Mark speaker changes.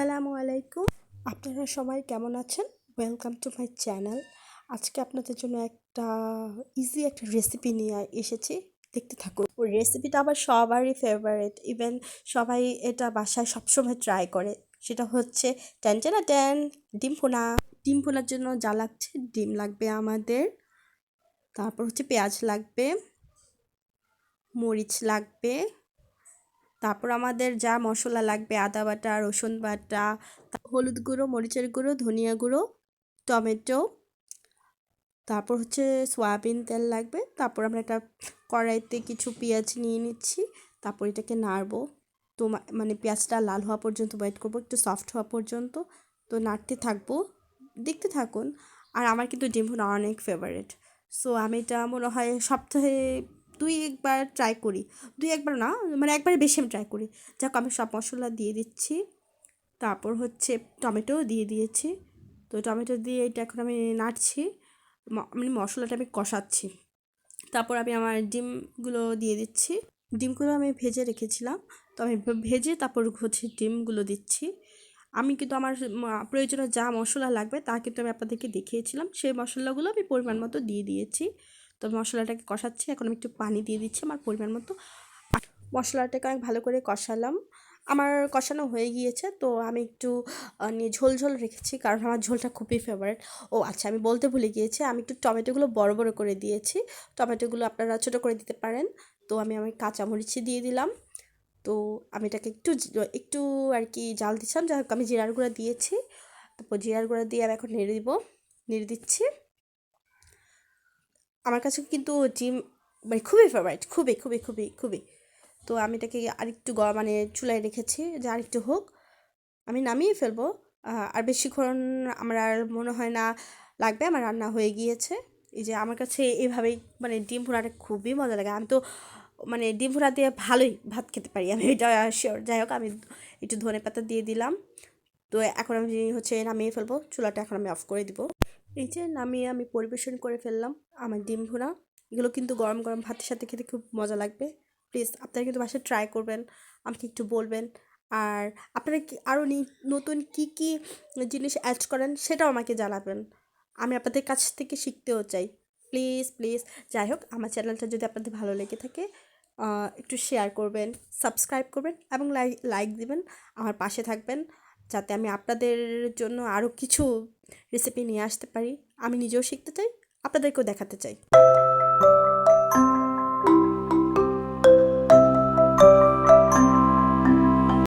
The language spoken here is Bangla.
Speaker 1: আসসালামু আলাইকুম। আপনারা সবাই কেমন আছেন? Welcome to my channel. আজকে আপনাদের জন্য ইজি একটা রেসিপি নিয়ে এসেছি। দেখতে থাকুন। ওই রেসিপিটা আবার সবারই ফেভারিট, ইভেন সবাই এটা বাসায় সবসময় ট্রাই করে। সেটা হচ্ছে ট্যান ডিম ভুনা। ডিম ভুনার জন্য যা লাগছে, ডিম লাগবে আমাদের, তারপর হচ্ছে পেঁয়াজ লাগবে, মরিচ লাগবে, তারপর আমাদের যা মশলা লাগবে আদা বাটা, রসুন বাটা, হলুদ গুঁড়ো, মরিচের গুঁড়ো, ধনিয়া গুঁড়ো, টমেটো, তারপর হচ্ছে সয়াবিন তেল লাগবে। তারপর আমরা একটা কড়াইতে কিছু পেঁয়াজ নিয়ে নিচ্ছি, তারপর এটাকে নাড়বো। তো মানে পেঁয়াজটা লাল হওয়া পর্যন্ত ওয়েট করবো, একটু সফট হওয়া পর্যন্ত। তো নাড়তে থাকবো, দেখতে থাকুন। আর আমার কিন্তু ডিম ভুনা অনেক ফেভারিট। সো আমি এটা মনে হয় সপ্তাহে 2 একবার ট্রাই করি। 2 একবার না, মানে একবারে বেশি আমি ট্রাই করি। যাক, আমি সব মশলা দিয়ে দিচ্ছি, তারপর হচ্ছে টমেটোও দিয়ে দিয়েছি। তো টমেটো দিয়ে এটা এখন আমি নাড়ছি, মানে মশলাটা আমি কষাচ্ছি। তারপর আমি আমার ডিমগুলো দিয়ে দিচ্ছি। ডিমগুলো আমি ভেজে রেখেছিলাম, তো আমি ভেজে তারপর হচ্ছে ডিমগুলো দিচ্ছি। আমি কিন্তু আমার প্রয়োজনীয় যা মশলা লাগবে তা কিন্তু আমি আপনাদেরকে দেখিয়েছিলাম, সেই মশলাগুলো আমি পরিমাণ মতো দিয়ে দিয়েছি। তো মশলাটাকে কষাচ্ছি, এখন আমি একটু পানি দিয়ে দিচ্ছি আমার পরিমাণ মতো। মশলাটাকে অনেক ভালো করে কষালাম। আমার কষানো হয়ে গিয়েছে, তো আমি একটু নিয়ে ঝোল ঝোল রেখেছি, কারণ আমার ঝোলটা খুবই ফেভারিট। ও আচ্ছা, আমি বলতে ভুলে গিয়েছি, আমি একটু টমেটোগুলো বড় বড় করে দিয়েছি। টমেটোগুলো আপনারা ছোটো করে দিতে পারেন। তো আমি কাঁচামরিচ দিয়ে দিলাম। তো আমি এটাকে একটু একটু আর কি জাল দিচ্ছিলাম। যাই হোক, আমি জিরার গুঁড়া দিয়েছি। তারপর জিরার গুঁড়া দিয়ে আমি এখন নেড়ে দিচ্ছি। আমার কাছে কিন্তু ডিম মানে খুবই ফেভারিট, খুবই খুবই খুবই খুবই। তো আমি এটাকে আরেকটু মানে চুলায় রেখেছি যে আরেকটু হোক, আমি নামিয়ে ফেলবো। আর বেশিক্ষণ আমার আর মনে হয় না লাগবে, আমার রান্না হয়ে গিয়েছে। এই যে আমার কাছে এইভাবেই মানে ডিম ভুনাটা খুবই মজা লাগে। আমি তো মানে ডিম ভুনা দিয়ে ভালোই ভাত খেতে পারি, আমি এটা শিওর। যাই হোক, আমি একটু ধনেপাতা দিয়ে দিলাম। তো এখন আমি হচ্ছে নামিয়ে ফেলবো, চুলাটা এখন আমি অফ করে দিব। এই যে নামিয়ে আমি পরিবেশন করে ফেললাম আমার ডিম ভুনা। এগুলো কিন্তু গরম গরম ভাতের সাথে খেতে খুব মজা লাগবে। প্লিজ আপনারা কিন্তু বাসায় ট্রাই করবেন, আমাকে একটু বলবেন। আর আপনারা কি আরও নতুন কি কি জিনিস অ্যাড করেন সেটাও আমাকে জানাবেন, আমি আপনাদের কাছ থেকে শিখতেও চাই। Please please. যাই হোক, আমার চ্যানেলটা যদি আপনাদের ভালো লেগে থাকে, একটু শেয়ার করবেন, সাবস্ক্রাইব করবেন এবং লাইক দিবেন। আমার পাশে থাকবেন, যাতে আমি আপনাদের জন্য আরও কিছু রেসিপি নিয়ে আসতে পারি। আমি নিজেও শিখতে চাই, আপনাদেরকেও দেখাতে চাই।